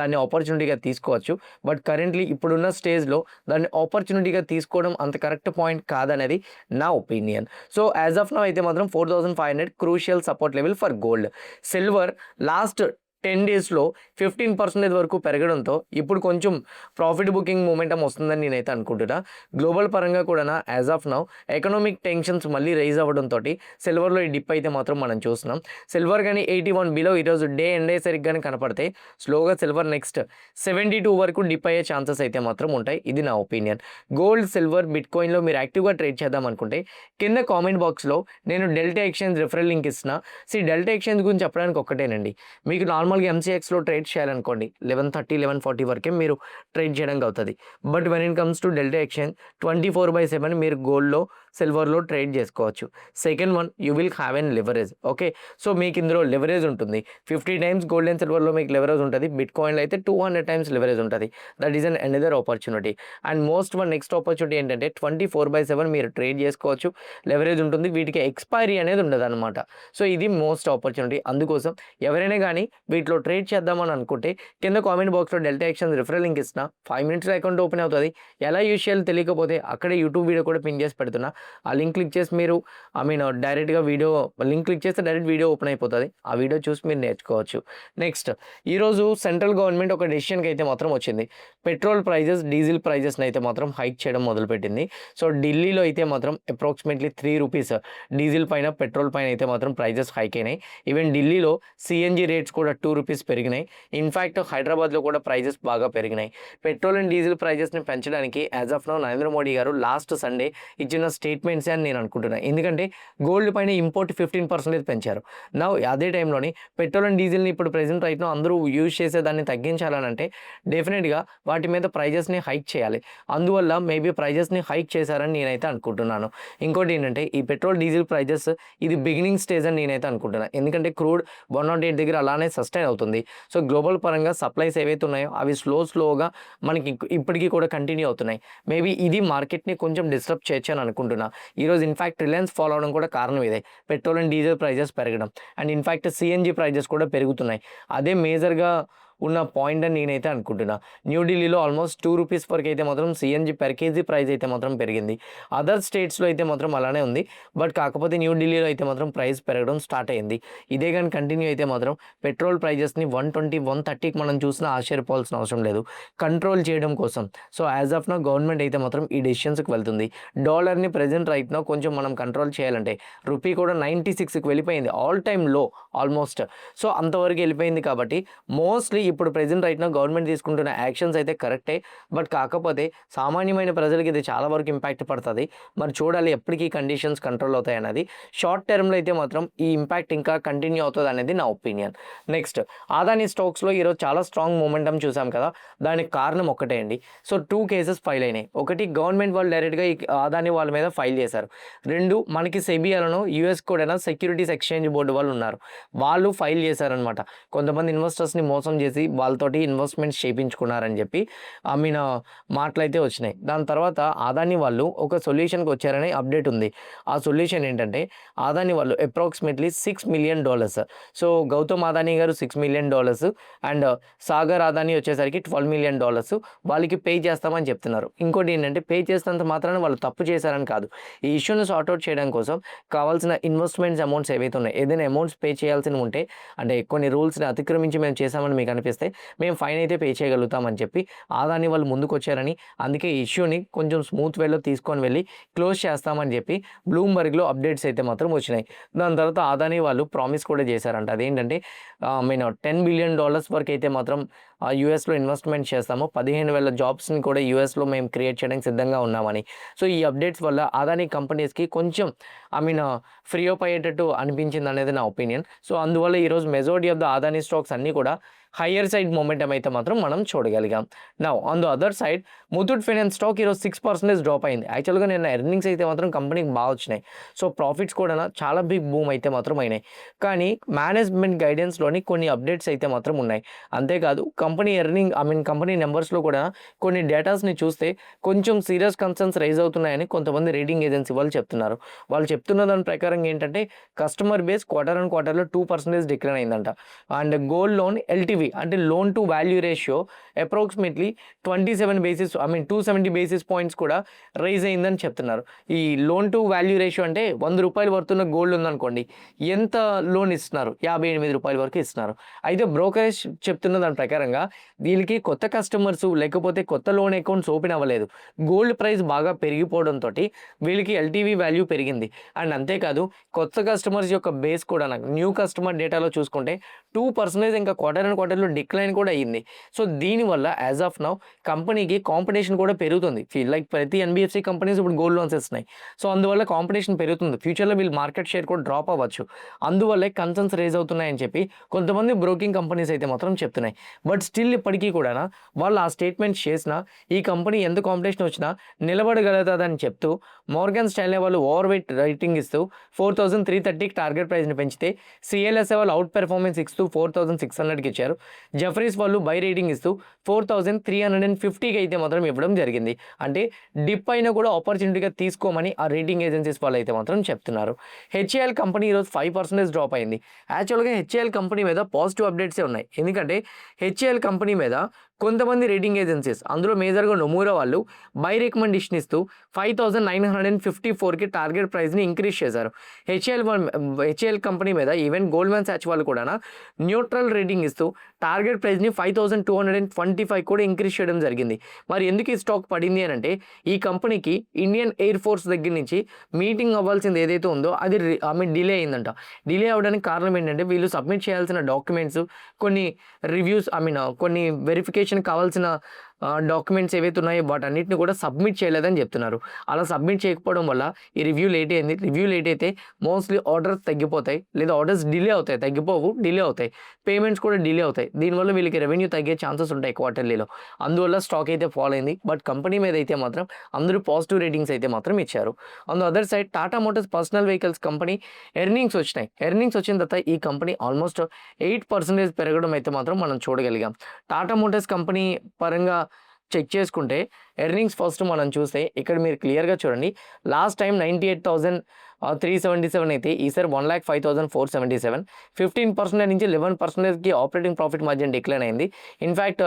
దాన్ని ఆపర్చునిటీగా తీసుకోవచ్చు. బట్ కరెంట్లీ ఇప్పుడున్న స్టేజ్లో దాన్ని ఆపర్చునిటీగా తీసుకోవడం అంత కరెక్ట్ పాయింట్ కాదనేది నా opinion. So as of now అయితే మాత్రం 4,500 crucial support level for gold. Silver last 10 daysలో 15% వరకు పెరగడంతో ఇప్పుడు కొంచెం ప్రాఫిట్ బుకింగ్ మూమెంటం వస్తుందని నేనైతే అనుకుంటున్నా. గ్లోబల్ పరంగా కూడా as of now economic tensions మళ్ళీ రైజ్ అవ్వడంతో సిల్వర్లో ఈ డిప్ అయితే మాత్రం మనం చూస్తున్నాం. సిల్వర్ కానీ 81 బిలో ఈరోజు డే ఎండ్ అయ్యేసరికి కానీ కనపడితే స్లోగా సిల్వర్ నెక్స్ట్ 72 వరకు డిప్ అయ్యే ఛాన్సెస్ అయితే మాత్రం ఉంటాయి. ఇది నా ఒపీనియన్. గోల్డ్, సిల్వర్, బిట్ కాయిన్లో మీరు యాక్టివ్గా ట్రేడ్ చేద్దాం అనుకుంటే కింద కామెంట్ బాక్స్లో నేను డెల్టా ఎక్స్చేంజ్ రిఫరల్ లింక్ ఇస్తున్నా. డెల్టా ఎక్స్చేంజ్ గురించి చెప్పడానికి ఒక్కటేనండి, మీకు నార్మల్గా MCXలో ట్రేడ్ చేయాలనుకోండి 11:30, 11:40 వరకే మీరు ట్రేడ్ చేయడానికి అవుతుంది. But when it comes to delta exchange 24/7 మీరు గోల్డ్లో, సిల్వర్లో ట్రేడ్ చేసుకోవచ్చు. Second one, you will have an leverage. Okay, so మీకు ఇందులో లివరేజ్ ఉంటుంది. 50 times గోల్డ్ అండ్ సిల్వర్లో మీకు లివరేజ్ ఉంటుంది. బిట్ కాయిన్లో అయితే 200 times లివరేజ్ ఉంటుంది. That is an another opportunity. And most one next opportunity ఏంటంటే 24/7 మీరు ట్రేడ్ చేసుకోవచ్చు, లివరేజ్ ఉంటుంది, వీటికి ఎక్స్పైరీ అనేది ఉండదు అనమాట. సో ఇది మోస్ట్ ఆపర్చునిటీ. అందుకోసం ఎవరైనా కానీ వీటిలో ట్రేడ్ చేద్దామని అనుకుంటే కింద కామెంట్ బాక్స్లో డెల్టా ఎక్స్చేంజ్ రిఫరల్ లింక్ ఇస్తున్నా. 5 minutes అకౌంట్ ఓపెన్ అవుతుంది. ఎలా యూజ్ చేయాలో తెలియకపోతే అక్కడే యూట్యూబ్ వీడియో కూడా పిన్ చేసి పెడుతున్నా. ఆ లింక్ క్లిక్ చేసి మీరు డైరెక్ట్గా లింక్ క్లిక్ చేస్తే డైరెక్ట్ వీడియో ఓపెన్ అయిపోతుంది. ఆ వీడియో చూసి మీరు నేర్చుకోవచ్చు. నెక్స్ట్, ఈరోజు సెంట్రల్ గవర్నమెంట్ ఒక డెసిషన్కి అయితే మాత్రం వచ్చింది. పెట్రోల్ ప్రైజెస్, డీజిల్ ప్రైజెస్ని అయితే మాత్రం హైక్ చేయడం మొదలుపెట్టింది. సో ఢిల్లీలో అయితే మాత్రం అప్రాక్సిమేట్లీ 3 rupees డీజిల్ పైన, పెట్రోల్ పైన అయితే మాత్రం ప్రైజెస్ హైక్ అయినాయి. ఈవెన్ ఢిల్లీలో CNG రేట్స్ కూడా 2 రూపీస్ పెరిగినాయి. ఇన్‌ఫాక్ట్ హైదరాబాద్‌లో కూడా ప్రైజెస్ బాగా పెరిగినాయి. పెట్రోల్ అండ్ డీజిల్ ప్రైజెస్‌ని పెంచడానికి as of now Narendra Modi గారు లాస్ట్ సండే ఇచ్చిన స్టేట్మెంట్సే అని నేను అనుకుంటున్నా. ఎందుకంటే గోల్డ్ పైన ఇంపోర్ట్ 15% పెంచారు. నౌ అదే టైంలోని పెట్రోల్ అండ్ డీజిల్‌ని ఇప్పుడు ప్రెజెంట్ రైట్‌లో అందరూ యూజ్ చేసేదాన్ని తగ్గించాలనంటే డెఫినిట్‌గా వాటి మీద ప్రైజెస్‌ని హైక్ చేయాలి. అందువల్ల మేబీ ప్రైజెస్‌ని హైక్ చేశారని నేనైతే అనుకుంటున్నాను. ఇంకోటి ఏంటంటే ఈ పెట్రోల్, డీజిల్ ప్రైజెస్ ఇది బిగినింగ్ స్టేజ్ అని నేనైతే అనుకుంటున్నా. ఎందుకంటే క్రూడ్ 108 దగ్గర అలానే సస్టైన్ అవుతుంది. సో గ్లోబల్ పరంగా సప్లైస్ ఏవైతే ఉన్నాయో అవి స్లోగా మనకి ఇప్పటికీ కూడా కంటిన్యూ అవుతున్నాయి. మేబీ ఇది మార్కెట్‌ని కొంచెం డిస్టర్బ్ చేయొచ్చు అని అనుకుంటున్నా. ఈరోజు ఇన్‌ఫాక్ట్ రిలయన్స్ ఫాలో అవ్వడం కూడా కారణం ఇదే. పెట్రోల్ అండ్ డీజిల్ ప్రైజెస్ పెరగడం అండ్ ఇన్‌ఫాక్ట్ సీఎన్‌జీ ప్రైజెస్ కూడా పెరుగుతున్నాయి. అదే మేజర్‌గా ఉన్న పాయింట్ అని నేనైతే అనుకుంటున్నా. న్యూఢిల్లీలో ఆల్మోస్ట్ 2 రూపీస్ వరకు అయితే మాత్రం సీఎన్‌జీ పర్ కేజీ ప్రైస్ అయితే మాత్రం పెరిగింది. అదర్ స్టేట్స్‌లో అయితే మాత్రం అలానే ఉంది. బట్ కాకపోతే న్యూఢిల్లీలో అయితే మాత్రం ప్రైస్ పెరగడం స్టార్ట్ అయింది. ఇదే గాని కంటిన్యూ అయితే మాత్రం పెట్రోల్ ప్రైజెస్‌ని 120, 130కి మనం చూసినా ఆశ్చర్యపోవాల్సిన అవసరం లేదు. కంట్రోల్ చేయడం కోసం. So as of now government అయితే మాత్రం ఈ డెసిషన్స్‌కి వెళ్తుంది. డాలర్‌ని ప్రెజెంట్ రైట్ నౌ కొంచెం మనం కంట్రోల్ చేయాలంటే రూపీ కూడా 96కి వెళ్ళిపోయింది. ఆల్ టైమ్ లో ఆల్మోస్ట్. సో అంతవరకు వెళ్ళిపోయింది కాబట్టి మోస్ట్‌లీ ఇప్పుడు ప్రెజెంట్ రైట్ నౌ గవర్నమెంట్ తీసుకుంటున్న యాక్షన్స్ అయితే కరెక్టే. బట్ కాకపోతే సామాన్యమైన ప్రజలకి ఇది చాలా వరకు ఇంపాక్ట్ పడతది. మరి చూడాలి ఎప్పటికి కండిషన్స్ కంట్రోల్ అవుతాయన్నది. షార్ట్ టర్మ్‌లో అయితే మాత్రం ఈ ఇంపాక్ట్ ఇంకా కంటిన్యూ అవుతదనేది నా ఒపీనియన్. నెక్స్ట్ అదానీ స్టాక్స్‌లో ఈరోజు చాలా స్ట్రాంగ్ మొమెంటమ్ చూసాం కదా! దానికి కారణం ఒక్కటే అండి. సో 2 కేసెస్ ఫైల్ అయినాయి. ఒకటి గవర్నమెంట్ వాళ్ళు డైరెక్ట్‌గా ఈ అదానీ వాళ్ళ మీద ఫైల్ చేశారు. 2 మనకి సెబీ అలను యూఎస్ కూడా సెక్యూరిటీస్ ఎక్స్చేంజ్ బోర్డ్ వాళ్ళు ఉన్నారు. వాళ్ళు ఫైల్ చేశారనమాట. కొంతమంది ఇన్వెస్టర్స్‌ని మోసం చేసి వాళ్ళతోటి ఇన్వెస్ట్మెంట్స్ చేయించుకున్నారని చెప్పి మాటలైతే వచ్చినాయి. దాని తర్వాత అదానీ వాళ్ళు ఒక సొల్యూషన్‌కి వచ్చారని అప్డేట్ ఉంది. ఆ సొల్యూషన్ ఏంటంటే అదానీ వాళ్ళు approximately $6 million. So Gautam Adani గారు $6 మిలియన్ అండ్ సాగర్ అదానీ వచ్చేసరికి $12 మిలియన్ వాళ్ళకి పే చేస్తామని చెప్తున్నారు. ఇంకోటి ఏంటంటే పే చేసినంత మాత్రాన వాళ్ళు తప్పు చేశారని కాదు. ఈ ఇష్యూని సార్ట్ అవుట్ చేయడం కోసం కావాల్సిన ఇన్వెస్ట్మెంట్స్ అమౌంట్స్ ఏవైతే ఉన్నాయో ఏదైనా అమౌంట్స్ పే చేయాల్సినవి ఉంటే అంటే కొన్ని రూల్స్‌ని అతిక్రమించి మేము చేశామని మీకు అనిపిస్తే మేము ఫైన్ అయితే పే చేయగలుగుతామని చెప్పి అదానీ వాళ్ళు ముందుకొచ్చారని అందుకే ఈ ఇష్యూని కొంచెం స్మూత్ వేలో తీసుకొని వెళ్ళి క్లోజ్ చేస్తామని చెప్పి బ్లూంబర్గ్‌లో అప్డేట్స్ అయితే మాత్రం వచ్చినాయి. దాని తర్వాత అదానీ వాళ్ళు ప్రామిస్ కూడా చేశారంట. అదేంటంటే $10 బిలియన్ వరకు అయితే మాత్రం యూఎస్‌లో ఇన్వెస్ట్మెంట్ చేస్తాము. 15,000 జాబ్స్‌ని కూడా యూఎస్‌లో మేము క్రియేట్ చేయడానికి సిద్ధంగా ఉన్నామని. సో ఈ అప్డేట్స్ వల్ల అదానీ కంపెనీస్‌కి కొంచెం ఫ్రీ అప్ అయ్యేటట్టు అనిపించింది అనేది నా ఒపీనియన్. సో అందువల్ల ఈరోజు majority of the Adani stocks అన్నీ కూడా హయ్యర్ సైడ్ మొమెంటమ్ అయితే మాత్రం మనం చూడగలిగాం. Now on the other side Muthoot Finance stock ఈరోజు 6% డ్రాప్ అయింది. యాక్చువల్‌గా నిన్న ఎర్నింగ్స్ అయితే మాత్రం కంపెనీకి బాగా వచ్చినాయి. సో ప్రాఫిట్స్ కూడా చాలా బిగ్ బూమ్ అయితే మాత్రం అయినాయి. కానీ మేనేజ్మెంట్ గైడెన్స్‌లోని కొన్ని అప్డేట్స్ అయితే మాత్రం ఉన్నాయి. అంతేకాదు కంపెనీ కంపెనీ నెంబర్స్‌లో కూడా కొన్ని డేటాస్‌ని చూస్తే కొంచెం సీరియస్ కన్సర్న్స్ రైజ్ అవుతున్నాయని కొంతమంది రేటింగ్ ఏజెన్సీ వాళ్ళు చెప్తున్నారు. వాళ్ళు చెప్తున్న దాని ప్రకారం ఏంటంటే కస్టమర్ బేస్ క్వార్టర్ ఆన్ క్వార్టర్‌లో 2% డిక్లైన్ అయిందంట. అండ్ గోల్డ్ లోన్ ఎల్టీవీ అంటే loan to value ratio approximately 270 basis points కూడా రైజ్ అయిందని చెప్తున్నారు. ఈ లోన్ టు వాల్యూ రేషియో అంటే ₹100 వర్తున్న గోల్డ్ ఉందనుకోండి, ఎంత లోన్ ఇస్తున్నారు? ₹58 వరకు ఇస్తున్నారు. అయితే బ్రోకరేజ్ చెప్తున్న దాని ప్రకారంగా వీళ్ళకి కొత్త కస్టమర్స్ లేకపోతే కొత్త లోన్ అకౌంట్స్ ఓపెన్ అవ్వలేదు. గోల్డ్ ప్రైస్ బాగా పెరిగిపోవడంతో వీళ్ళకి ఎల్టీవీ వాల్యూ పెరిగింది. అండ్ అంతేకాదు కొత్త కస్టమర్స్ యొక్క బేస్ కూడా న్యూ కస్టమర్ డేటాలో చూసుకుంటే 2% ఇంకా క్వార్టర్ అండ్ క్వార్టర్లో డిక్లైన్ కూడా అయ్యింది. సో దీనివల్ల యాజ్ ఆఫ్ నౌ కంపెనీకి కాంపిటీషన్ కూడా పెరుగుతుంది. లైక్ ప్రతి ఎన్బిఎఫ్సి కంపెనీస్ ఇప్పుడు గోల్డ్ లోన్స్ ఇస్తున్నాయి. సో అందువల్ల కాంపిటీషన్ పెరుగుతుంది. ఫ్యూచర్లో వీళ్ళు మార్కెట్ షేర్ కూడా డ్రాప్ అవ్వచ్చు. అందువల్లే కన్సర్న్స్ రేజ్ అవుతున్నాయని చెప్పి కొంతమంది బ్రోకింగ్ కంపెనీస్ అయితే మాత్రం చెప్తున్నాయి. బట్ స్టిల్ ఇప్పటికీ కూడా వాళ్ళు ఆ స్టేట్మెంట్స్ చేసినా ఈ కంపెనీ ఎంత కాంపిటీషన్ వచ్చినా నిలబడగలుగుతుందని చెప్తూ మోర్గన్ స్టాన్లీ వాళ్ళు ఓవర్ వెయిట్ రేటింగ్ ఇస్తూ 4,330కి టార్గెట్ ప్రైస్ని పెంచితే సిఎల్ఎస్ఏ వాళ్ళు అవుట్ పెర్ఫార్మెన్స్ ఇస్తూ 4,600కి ఇచ్చారు. జెఫ్రీస్ వాళ్ళు బై రేటింగ్ ఇస్తూ 4,350కి అయితే మాత్రం ఇవ్వడం జరిగింది. అంటే డిప్ అయినా కూడా ఆపర్చునిటీగా తీసుకోమని ఆ రేటింగ్ ఏజెన్సీస్ వాళ్ళు అయితే మాత్రం చెప్తున్నారు. హెచ్ఏఎల్ కంపెనీ ఈరోజు 5% డ్రాప్ అయింది. యాక్చువల్గా హెచ్ఏఎల్ కంపెనీ మీద పాజిటివ్ అప్డేట్సే ఉన్నాయి. ఎందుకంటే హెచ్ఏఎల్ కంపెనీ మీద కొంతమంది రేటింగ్ ఏజెన్సీస్ అందులో మేజర్గా నొమూరా వాళ్ళు బై రికమెండేషన్ ఇస్తూ 5,954కి టార్గెట్ ప్రైస్ని ఇంక్రీజ్ చేశారు. హెచ్ఏఎల్ కంపెనీ మీద ఈవెన్ గోల్డ్మెన్ సాచ్ వాళ్ళు కూడా న్యూట్రల్ రేటింగ్ ఇస్తూ టార్గెట్ ప్రైస్ని 5,225 కూడా ఇంక్రీజ్ చేయడం జరిగింది. మరి ఎందుకు ఈ స్టాక్ పడింది అని అంటే ఈ కంపెనీకి ఇండియన్ ఎయిర్ ఫోర్స్ దగ్గర నుంచి మీటింగ్ అవ్వాల్సింది ఏదైతే ఉందో అది డిలే అయిందంట. డిలే అవ్వడానికి కారణం ఏంటంటే వీళ్ళు సబ్మిట్ చేయాల్సిన డాక్యుమెంట్స్ కొన్ని రివ్యూస్ కొన్ని వెరిఫికేషన్ కావాల్సిన డాక్యుమెంట్స్ ఏవైతే ఉన్నాయో వాటన్నిటిని కూడా సబ్మిట్ చేయలేదని చెప్తున్నారు. అలా సబ్మిట్ చేయకపోవడం వల్ల ఈ రివ్యూ లేట్ అయింది. రివ్యూ లేట్ అయితే మోస్ట్లీ ఆర్డర్స్ తగ్గిపోతాయి, లేదా ఆర్డర్స్ డిలే అవుతాయి, తగ్గిపోవు డిలే అవుతాయి, పేమెంట్స్ కూడా డిలే అవుతాయి. దీనివల్ల వీళ్ళకి రెవెన్యూ తగ్గే ఛాన్సెస్ ఉంటాయి క్వార్టర్లీలో. అందువల్ల స్టాక్ అయితే ఫాల్ అయింది. బట్ కంపెనీ మీద అయితే మాత్రం అందరూ పాజిటివ్ రేటింగ్స్ అయితే మాత్రం ఇచ్చారు. On the other side Tata Motors personal vehicles company earnings వచ్చినాయి. ఎర్నింగ్స్ వచ్చిన తర్వాత ఈ కంపెనీ ఆల్మోస్ట్ 8% పెరగడం అయితే మాత్రం మనం చూడగలిగాం. టాటా మోటార్స్ కంపెనీ పరంగా చెక్ చేసుకుంటే ఎర్నింగ్స్ ఫస్ట్ మనం చూస్తే ఇక్కడ మీరు క్లియర్గా చూడండి. లాస్ట్ టైం 98,377 అయితే ఈసారి 1,05,477, 15% నుంచి 11%కి ఆపరేటింగ్ ప్రాఫిట్ మార్జిన్ డిక్లైన్ అయింది. ఇన్ఫ్యాక్ట్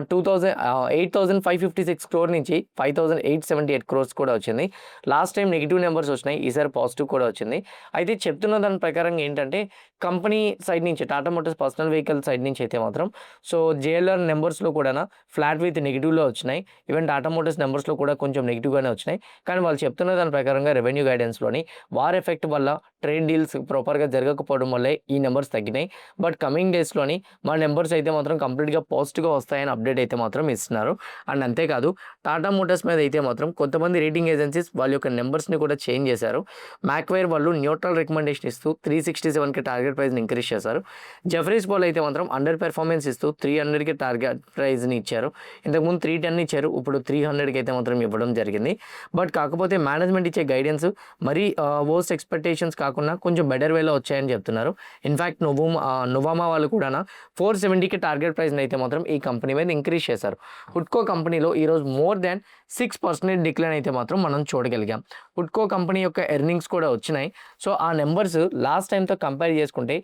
8,556 crore నుంచి 5,878 crores కూడా వచ్చింది. లాస్ట్ టైం నెగిటివ్ నెంబర్స్ వచ్చినాయి, ఈసారి పాజిటివ్ కూడా వచ్చింది. అయితే చెప్తున్న దాని ప్రకారం ఏంటంటే కంపెనీ సైడ్ నుంచి Tata Motors personal vehicle side నుంచి అయితే మాత్రం సో జేఎల్ఆర్ నెంబర్స్లో కూడా ఫ్లాట్ విత్ నెగిటివ్లో వచ్చినాయి. ఈవెన్ టాటా మోటార్స్ నెంబర్స్లో కూడా కొంచెం నెగిటివ్గానే వచ్చినాయి. కానీ వాళ్ళు చెప్తున్న దాని ప్రకారంగా రెవెన్యూ గైడెన్స్లోని వార్ ఎఫెక్ట్ వల్ల ట్రేడ్ డీల్స్ ప్రాపర్గా జరగకపోవడం వల్లే ఈ నెంబర్స్ తగ్గినాయి. బట్ కమింగ్ డేస్లోని మా నెంబర్స్ అయితే మాత్రం కంప్లీట్గా పాజిటివ్గా వస్తాయని అప్డేట్ అయితే మాత్రం ఇస్తున్నారు. అండ్ అంతేకాదు టాటా మోటార్స్ మీద అయితే మాత్రం కొంతమంది రేటింగ్ ఏజెన్సీస్ వాళ్ళ యొక్క నెంబర్స్ని కూడా చేంజ్ చేశారు. మ్యాక్వైర్ వాళ్ళు న్యూట్రల్ రికమెండేషన్ ఇస్తూ 367కి టార్గెట్ ప్రైస్ని ఇంక్రీజ్ చేశారు. జెఫ్రీస్ వాళ్ళు అయితే మాత్రం అండర్ పెర్ఫార్మెన్స్ ఇస్తూ 300కి టార్గెట్ ప్రైస్ని ఇచ్చారు. ఇంతకుముందు 310 ఇచ్చారు, ఇప్పుడు 300కి అయితే మాత్రం ఇవ్వడం జరిగింది. బట్ కాకపోతే మేనేజ్మెంట్ ఇచ్చే గైడెన్స్ మరీ వర్స్ట్ ఎక్స్పెక్టేషన్స్ కాకుండా కొంచెం బెటర్ వేలో వచ్చాయని చెప్తున్నారు. ఇన్ఫ్యాక్ట్ నొవామా వాళ్ళు కూడా 470కి టార్గెట్ ప్రైస్ని అయితే మాత్రం ఈ కంపెనీ మీద ఇంక్రీజ్ చేశారు. హుడ్కో కంపెనీలో ఈరోజు మోర్ దాన్ 6% డిక్లైన్ అయితే మాత్రం మనం చూడగలిగాం. హుడ్కో కంపెనీ యొక్క ఎర్నింగ్స్ కూడా వచ్చినాయి. సో ఆ నెంబర్స్ లాస్ట్ టైంతో కంపేర్ చేసుకుంటే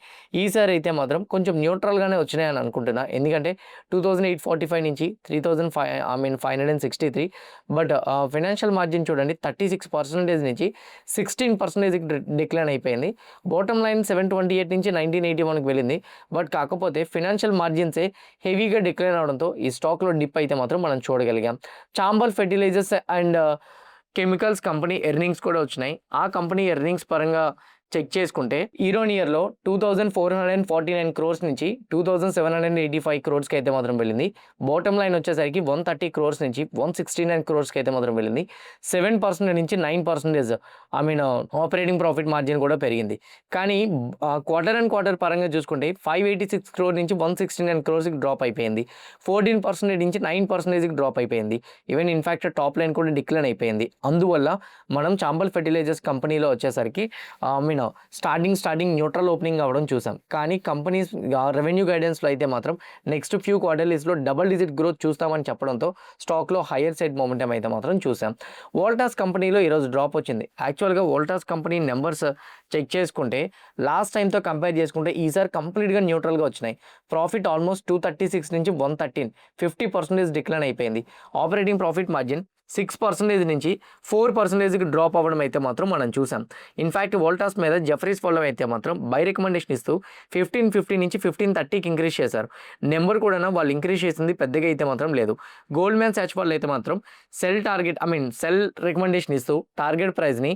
ఈసారి అయితే మాత్రం కొంచెం న్యూట్రల్గానే వచ్చినాయని అనుకుంటున్నా. ఎందుకంటే 2,845 నుంచి 3,563. బట్ ఫైనాన్షియల్ మార్జిన్ చూడండి 36% నుంచి 16% డిక్లైన్ అయిపోయింది. బాటమ్ లైన్ 728 నుంచి 1981కి వెళ్ళింది. బట్ కాకపోతే ఫైనాన్షియల్ మార్జిన్సే హెవీగా డిక్లైన్ అవడంతో ఈ స్టాక్లో డిప్ అయితే మాత్రం మనం చూడగలిగాం. Chambal Fertilisers and Chemicals company earnings కూడా వచ్చినాయి. ఆ కంపెనీ ఎర్నింగ్స్ పరంగా చెక్ చేసుకుంటే ఇయర్లో 2,449 crores నుంచి 2,785 crores అయితే మాత్రం వెళ్ళింది. బాటమ్ లైన్ వచ్చేసరికి 130 crores నుంచి 169 crores అయితే మాత్రం వెళ్ళింది. 7% నుంచి 9% ఆపరేటింగ్ ప్రాఫిట్ మార్జిన్ కూడా పెరిగింది. కానీ క్వార్టర్ అండ్ క్వార్టర్ పరంగా చూసుకుంటే 586 crore నుంచి 169 crores డ్రాప్ అయిపోయింది. 14% నుంచి 9% డ్రాప్ అయిపోయింది. ఈవెన్ ఇన్ఫ్యాక్ట్ టాప్ లైన్ కూడా డిక్లైన్ అయిపోయింది. అందువల్ల మనం చాంబల్ ఫెర్టిలైజర్స్ కంపెనీలో వచ్చేసరికి స్టార్టింగ్ న్యూట్రల్ ఓపెనింగ్ అవ్వడం చూసాం. కానీ కంపెనీస్ రెవెన్యూ గైడెన్స్లో అయితే మాత్రం నెక్స్ట్ ఫ్యూ క్వార్టర్లీస్లో డబుల్ డిజిట్ గ్రోత్ చూస్తామని చెప్పడంతో స్టాక్లో హయ్యర్ సైడ్ మొమెంటం అయితే మాత్రం చూసాం. వోల్టాస్ కంపెనీలో ఈరోజు డ్రాప్ వచ్చింది. యాక్చువల్గా వోల్టాస్ కంపెనీ నెంబర్స్ చెక్ చేసుకుంటే లాస్ట్ టైంతో కంపేర్ చేసుకుంటే ఈసారి కంప్లీట్గా న్యూట్రల్గా వచ్చినాయి. ప్రాఫిట్ ఆల్మోస్ట్ 236 నుంచి 113, 50% డిక్లైన్ అయిపోయింది. ఆపరేటింగ్ ప్రాఫిట్ మార్జిన్ 6% నుంచి 4%కి డ్రాప్ అవ్వడం అయితే మాత్రం మనం చూసాం. ఇన్ఫ్యాక్ట్ వోల్టాస్ మీద జెఫ్రీస్ వాళ్ళు అయితే మాత్రం బై రికమెండేషన్ ఇస్తూ 1550 నుంచి 1530కి ఇంక్రీజ్ చేశారు. నెంబర్ కూడా వాళ్ళు ఇంక్రీజ్ చేసింది పెద్దగా అయితే మాత్రం లేదు. గోల్డ్మెన్ సాచ్ వాళ్ళు అయితే మాత్రం సెల్ రికమెండేషన్ ఇస్తూ టార్గెట్ ప్రైస్ని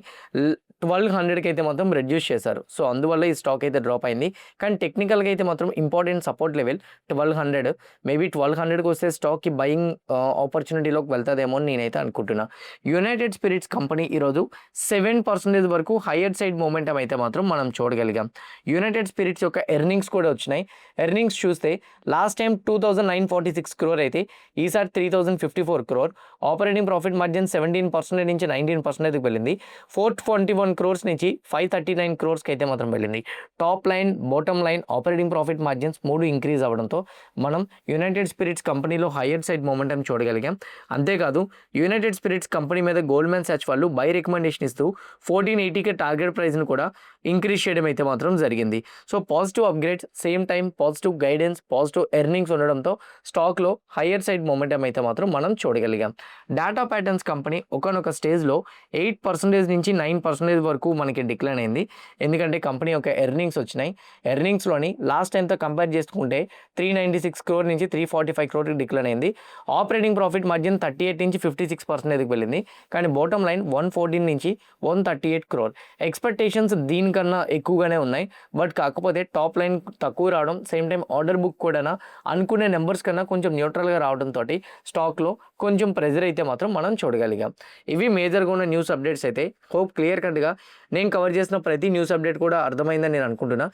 1,200కి అయితే మాత్రం రెడ్యూస్ చేశారు. సో అందువల్ల ఈ స్టాక్ అయితే డ్రాప్ అయింది. కానీ టెక్నికల్గా అయితే మాత్రం ఇంపార్టెంట్ సపోర్ట్ లెవెల్ 1,200, మేబీ 1,200కి వస్తే స్టాక్కి బయింగ్ ఆపర్చునిటీలోకి వెళ్తుందేమో అని నేనైతే అనుకుంటున్నా. యునైటెడ్ స్పిరిట్స్ కంపెనీ ఈరోజు 7% వరకు హయ్యర్ సైడ్ మూమెంటం అయితే మాత్రం మనం చూడగలిగాం. యునైటెడ్ స్పిరిట్స్ యొక్క ఎర్నింగ్స్ కూడా వచ్చినాయి. ఎర్నింగ్స్ చూస్తే లాస్ట్ టైం 2,946 crore అయితే ఈసారి 3,054 crore. ఆపరేటింగ్ ప్రాఫిట్ మార్జిన్ 17% నుంచి 19%కి వెళ్ళింది. 421 crores నుంచి 539 crores అయితే మాత్రం వెళ్ళింది. Top line, bottom line, operating profit margins 3 increase అవ్వడంతో మనం యునైటెడ్ స్పిరిట్స్ కంపెనీలో హయ్యర్ సైడ్ మొమెంటం చూడగలిగాం. అంతేకాదు యునైటెడ్ స్పిరిట్స్ కంపెనీ మీద గోల్డ్‌మ్యాన్ సాచ్ వాళ్ళు బై రికమెండేషన్ ఇస్తూ 1480కే టార్గెట్ ప్రైస్‌ని కూడా ఇంక్రీజ్ చేయడం అయితే మాత్రం జరిగింది. So positive upgrades, same time positive guidance, positive earnings ఉండడంతో స్టాక్‌లో హయ్యర్ సైడ్ మొమెంటం అయితే మాత్రం మనం చూడగలిగాం. డాటా ప్యాటర్న్స్ కంపెనీ ఒకానొక స్టేజ్‌లో 8% నుంచి 9% వరకు మనకి డిక్లైన్ అయింది. ఎందుకంటే కంపెనీ యొక్క ఎర్నింగ్స్ వచ్చినాయి. ఎర్నింగ్స్‌లోని లాస్ట్ టైంతో కంపేర్ చేసుకుంటే 396 crore నుంచి 345 crore డిక్లైన్ అయింది. ఆపరేటింగ్ ప్రాఫిట్ మార్జిన్ 38 నుంచి 56%కి వెళ్ళింది. కానీ బాటమ్ లైన్ 114 నుంచి 138 crore. ఎక్స్‌పెక్టేషన్స్ దీనికన్నా ఎక్కువగానే ఉన్నాయి. బట్ కాకపోతే టాప్ లైన్ తక్కువ రావడం, సేమ్ టైం ఆర్డర్ బుక్ కూడా అనుకునే నెంబర్స్ కన్నా కొంచెం న్యూట్రల్‌గా రావడంతో స్టాక్‌లో కొంచెం ప్రెజర్ అయితే మాత్రం మనం చూడగలిగాం. ఇవి మేజర్‌గా ఉన్న న్యూస్ అప్డేట్స్ అయితే. హోప్ క్లియర్ కట్‌గా నేను కవర్ చేసిన ప్రతి న్యూస్ అప్డేట్ కూడా అర్థమైందని నేను అనుకుంటున్నా.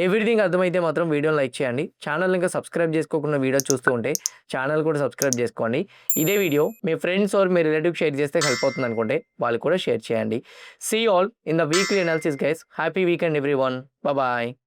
ఎవ్రీథింగ్ అర్థమైతే మాత్రం వీడియోని లైక్ చేయండి. ఛానల్ ఇంకా సబ్స్క్రైబ్ చేసుకోకుండా వీడియో చూస్తూ ఉంటే ఛానల్ కూడా సబ్స్క్రైబ్ చేసుకోండి. ఇదే వీడియో మీ ఫ్రెండ్స్ ఆర్ మీ రిలేటివ్కి షేర్ చేస్తే హెల్ప్ అవుతుంది అనుకుంటే వాళ్ళు కూడా షేర్ చేయండి. See all in the weekly analysis guys. Happy weekend everyone. Bye.